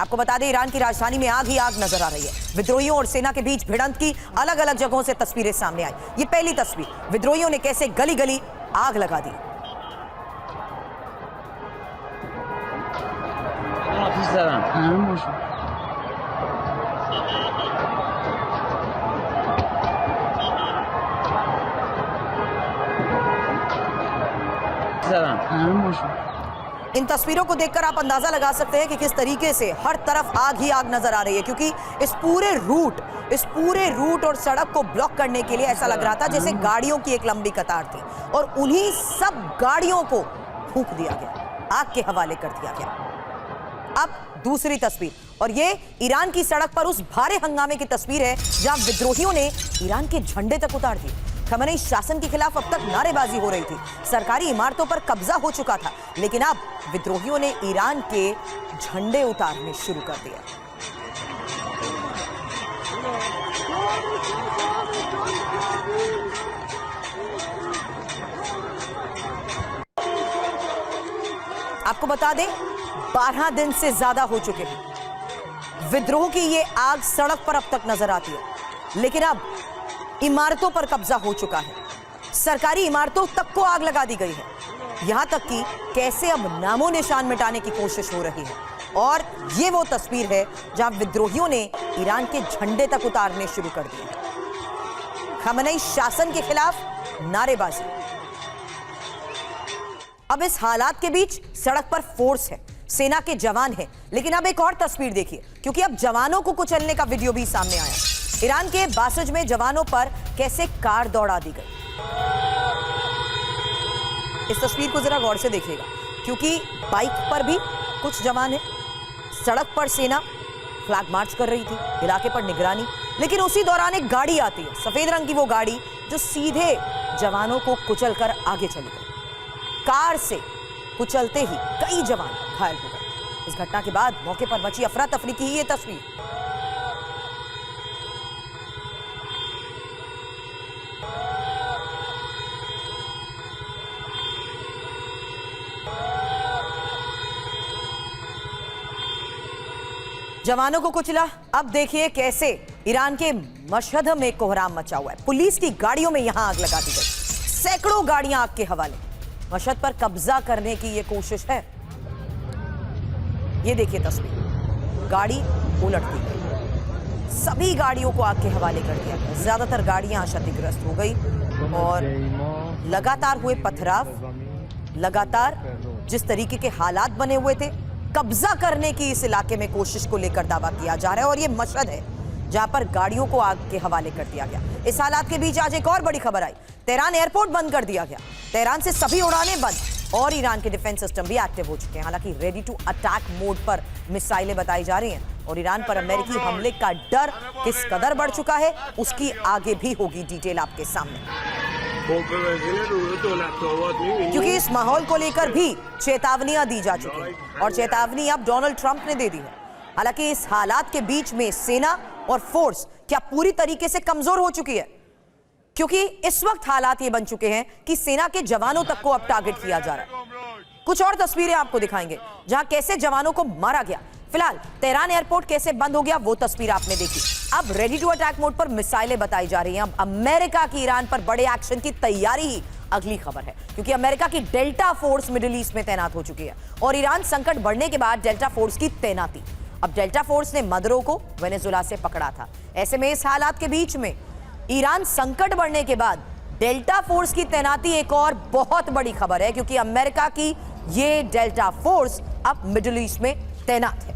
आपको बता दें, ईरान की राजधानी में आग ही आग नजर आ रही है। विद्रोहियों और सेना के बीच भिड़ंत की अलग अलग जगहों से तस्वीरें सामने आई। ये पहली तस्वीर, विद्रोहियों ने कैसे गली गली आग लगा दी। इन तस्वीरों को देखकर आप अंदाजा लगा सकते हैं कि किस तरीके से हर तरफ आग ही आग नजर आ रही है, क्योंकि इस पूरे रूट और सड़क को ब्लॉक करने के लिए ऐसा लग रहा था जैसे गाड़ियों की एक लंबी कतार थी और उन्हीं सब गाड़ियों को फूंक दिया गया, आग के हवाले कर दिया गया। अब दूसरी तस्वीर, और ये ईरान की सड़क पर उस भारे हंगामे की तस्वीर है जहां विद्रोहियों ने ईरान के झंडे तक उतार दिए। खमेनी शासन के खिलाफ अब तक नारेबाजी हो रही थी, सरकारी इमारतों पर कब्जा हो चुका था, लेकिन अब विद्रोहियों ने ईरान के झंडे उतारने शुरू कर दिए। आपको बता दें, 12 दिन से ज्यादा हो चुके हैं विद्रोह की ये आग सड़क पर अब तक नजर आती है, लेकिन अब इमारतों पर कब्जा हो चुका है। सरकारी इमारतों तक को आग लगा दी गई है, यहां तक कि कैसे अब नामो निशान मिटाने की कोशिश हो रही है। और ये वो तस्वीर है जहां विद्रोहियों ने ईरान के झंडे तक उतारने शुरू कर दिए। खमेनी शासन के खिलाफ नारेबाजी। अब इस हालात के बीच सड़क पर फोर्स है, सेना के जवान हैं, लेकिन अब एक और तस्वीर देखिए, क्योंकि अब जवानों को कुचलने का वीडियो भी सामने आया। ईरान के बासज में जवानों पर कैसे कार दौड़ा दी गई। इस तस्वीर को जरा गौर से देखिएगा, क्योंकि बाइक पर भी कुछ जवान हैं, सड़क पर सेना फ्लैग मार्च कर रही थी, इलाके पर निगरानी, लेकिन उसी दौरान एक गाड़ी आती है, सफेद रंग की वो गाड़ी जो सीधे जवानों को कुचलकर आगे चली गई। कार से कुचलते ही कई जवान घायल हो गए। इस घटना के बाद मौके पर मची अफरा तफरी की ये तस्वीर। जवानों को कुचला, अब देखिए कैसे ईरान के मशहद में कोहराम मचा हुआ है। पुलिस की गाड़ियों में यहां आग लगा दी गई, सैकड़ों गाड़ियां आग के हवाले। मशहद पर कब्जा करने की यह कोशिश है। ये देखिए तस्वीर, गाड़ी उलट दी गई, सभी गाड़ियों को आग के हवाले कर दिया गया। ज्यादातर गाड़ियां क्षतिग्रस्त हो गई और लगातार हुए पथराव, लगातार जिस तरीके के हालात बने हुए थे, कब्जा करने की इस इलाके में कोशिश को लेकर दावा किया जा रहा है। और ये मशहद है जहां पर गाड़ियों को आग के हवाले कर दिया गया। इस हालात के बीच आज एक और बड़ी खबर आई, तेहरान एयरपोर्ट बंद कर दिया गया। तेहरान से सभी उड़ानें बंद और ईरान के डिफेंस सिस्टम भी एक्टिव हो चुके हैं। हालांकि रेडी टू अटैक मोड पर मिसाइलें बताई जा रही हैं और ईरान पर अमेरिकी हमले का डर किस कदर बढ़ चुका है उसकी आगे भी होगी डिटेल आपके सामने, क्योंकि इस माहौल को लेकर भी चेतावनियां दी जा चुकी हैं और चेतावनी अब डोनाल्ड ट्रंप ने दे दी है। हालांकि इस हालात के बीच में सेना और फोर्स क्या पूरी तरीके से कमजोर हो चुकी है, क्योंकि इस वक्त हालात ये बन चुके हैं कि सेना के जवानों तक को अब टारगेट किया जा रहा है। कुछ और तस्वीरें आपको दिखाएंगे जहां कैसे जवानों को मारा गया। फिलहाल तेहरान एयरपोर्ट कैसे बंद हो गया वो तस्वीर आपने देखी। अब रेडी टू अटैक मोड पर मिसाइलें बताई जा रही हैं। अब अमेरिका की ईरान पर बड़े एक्शन की तैयारी ही अगली खबर है, क्योंकि अमेरिका की डेल्टा फोर्स मिडिल ईस्ट में तैनात हो चुकी है और ईरान संकट बढ़ने के बाद डेल्टा फोर्स की तैनाती। अब डेल्टा फोर्स ने मदरो को वेनेजुएला से पकड़ा था। ऐसे में इस हालात के बीच में ईरान संकट बढ़ने के बाद डेल्टा फोर्स की तैनाती एक और बहुत बड़ी खबर है, क्योंकि अमेरिका की ये डेल्टा फोर्स अब मिडिल ईस्ट में तैनात है।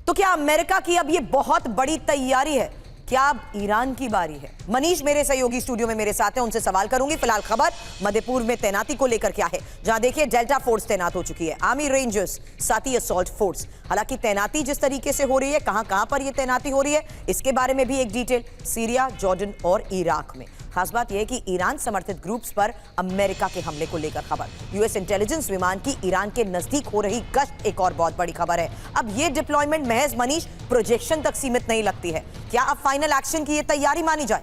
तो क्या अमेरिका की अब ये बहुत बड़ी तैयारी है? क्या अब ईरान की बारी है? मनीष मेरे सहयोगी स्टूडियो में मेरे साथ हैं, उनसे सवाल करूंगी। फिलहाल खबर मध्य पूर्व में तैनाती को लेकर क्या है, जहां देखिए डेल्टा फोर्स तैनात हो चुकी है, आर्मी रेंजर्स, साथ ही असॉल्ट फोर्स। हालांकि तैनाती जिस तरीके से हो रही है, कहां पर यह तैनाती हो रही है, इसके बारे में भी एक डिटेल। सीरिया, जॉर्डन और इराक में। खास बात यह है कि ईरान समर्थित ग्रुप्स पर अमेरिका के हमले को लेकर खबर। यूएस इंटेलिजेंस विमान की ईरान के नजदीक हो रही गश्त एक और बहुत बड़ी खबर है। अब यह डिप्लॉयमेंट महज मनीष प्रोजेक्शन तक सीमित नहीं लगती है। क्या अब फाइनल एक्शन की यह तैयारी मानी जाए?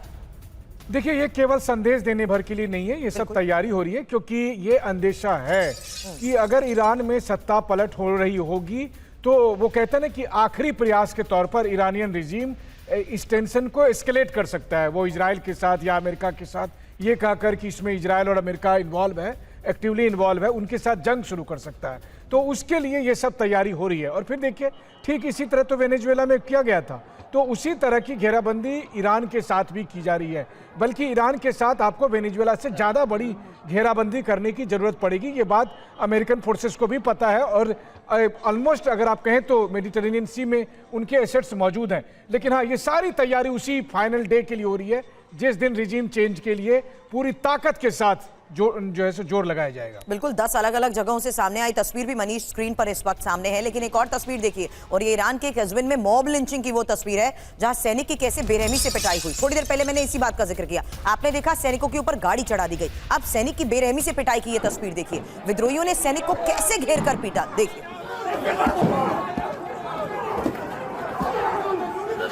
देखिए, ये केवल संदेश देने भर के लिए नहीं है, ये सब तैयारी हो रही है, क्योंकि ये अंदेशा है कि अगर ईरान में सत्ता पलट हो रही होगी तो वो कहते हैं ना कि आखिरी प्रयास के तौर पर ईरानियन रिजीम इस टेंशन को एस्केलेट कर सकता है। वो इजराइल के साथ या अमेरिका के साथ ये कहकर कि इसमें इजराइल और अमेरिका इन्वॉल्व है, एक्टिवली इन्वॉल्व है, उनके साथ जंग शुरू कर सकता है। तो उसके लिए ये सब तैयारी हो रही है। और फिर देखिए, ठीक इसी तरह तो वेनेजुएला में किया गया था, तो उसी तरह की घेराबंदी ईरान के साथ भी की जा रही है। बल्कि ईरान के साथ आपको वेनेजुएला से ज़्यादा बड़ी घेराबंदी करने की ज़रूरत पड़ेगी। ये बात अमेरिकन फोर्सेस को भी पता है और ऑलमोस्ट अगर आप कहें तो मेडिटेरेनियन सी में उनके एसेट्स मौजूद हैं। लेकिन हाँ, ये सारी तैयारी उसी फाइनल डे के लिए हो रही है जिस दिन रिजीम चेंज के लिए पूरी ताकत के साथ जो है सो जोर लगाया जाएगा। बिल्कुल 10 अलग अलग जगहों से सामने आई तस्वीर भी मनीष स्क्रीन पर इस वक्त सामने है। लेकिन एक और तस्वीर देखिए, और ये ईरान के कस्बिन में मॉब लिंचिंग की वो तस्वीर है जहां सैनिक की कैसे बेरहमी से पिटाई हुई। थोड़ी देर पहले मैंने इसी बात का जिक्र किया, आपने देखा सैनिकों के ऊपर गाड़ी चढ़ा दी गई। अब सैनिक की बेरहमी से पिटाई की ये तस्वीर देखिए, विद्रोहियों ने सैनिक को कैसे घेर कर पीटा। देखिए,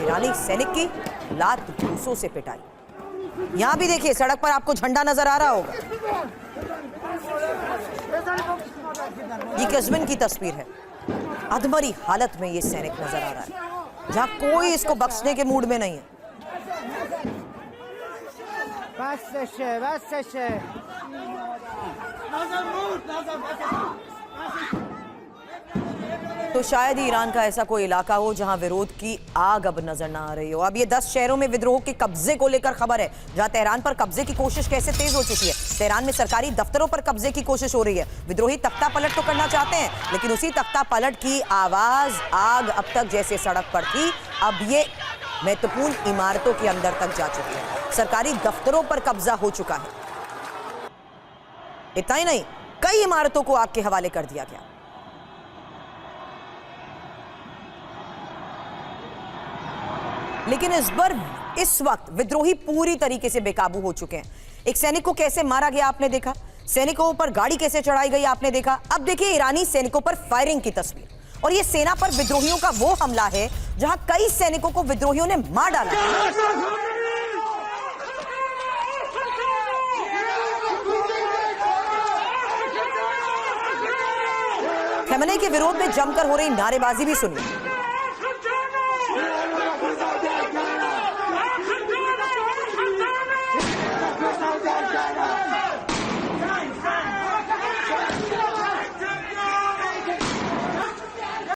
ईरानी सैनिक की लात घूंसों से पिटाई। यहां भी देखिए, सड़क पर आपको झंडा नजर आ रहा होगा। ये कस्बिन की तस्वीर है, अधमरी हालत में ये सैनिक नजर आ रहा है जहां कोई इसको बख्शने के मूड में नहीं है। तो शायद ही ईरान का ऐसा कोई इलाका हो जहां विरोध की आग अब नजर ना आ रही हो। अब ये 10 शहरों में विद्रोह के कब्जे को लेकर खबर है, जहां तेहरान पर कब्जे की कोशिश कैसे तेज हो चुकी है। तेहरान में सरकारी दफ्तरों पर कब्जे की कोशिश हो रही है। विद्रोही तख्ता पलट तो करना चाहते हैं, लेकिन उसी तख्ता पलट की आवाज आग अब तक जैसे सड़क पर थी, अब ये महत्वपूर्ण इमारतों के अंदर तक जा चुकी है। सरकारी दफ्तरों पर कब्जा हो चुका है। इतना ही नहीं, कई इमारतों को आग के हवाले कर दिया गया। लेकिन इस वक्त विद्रोही पूरी तरीके से बेकाबू हो चुके हैं। एक सैनिक को कैसे मारा गया आपने देखा, सैनिकों पर गाड़ी कैसे चढ़ाई गई आपने देखा। अब देखिए ईरानी सैनिकों पर फायरिंग की तस्वीर, और यह सेना पर विद्रोहियों का वो हमला है जहां कई सैनिकों को विद्रोहियों ने मार डाला। खमेनी के विरोध में जमकर हो रही नारेबाजी भी सुनिए।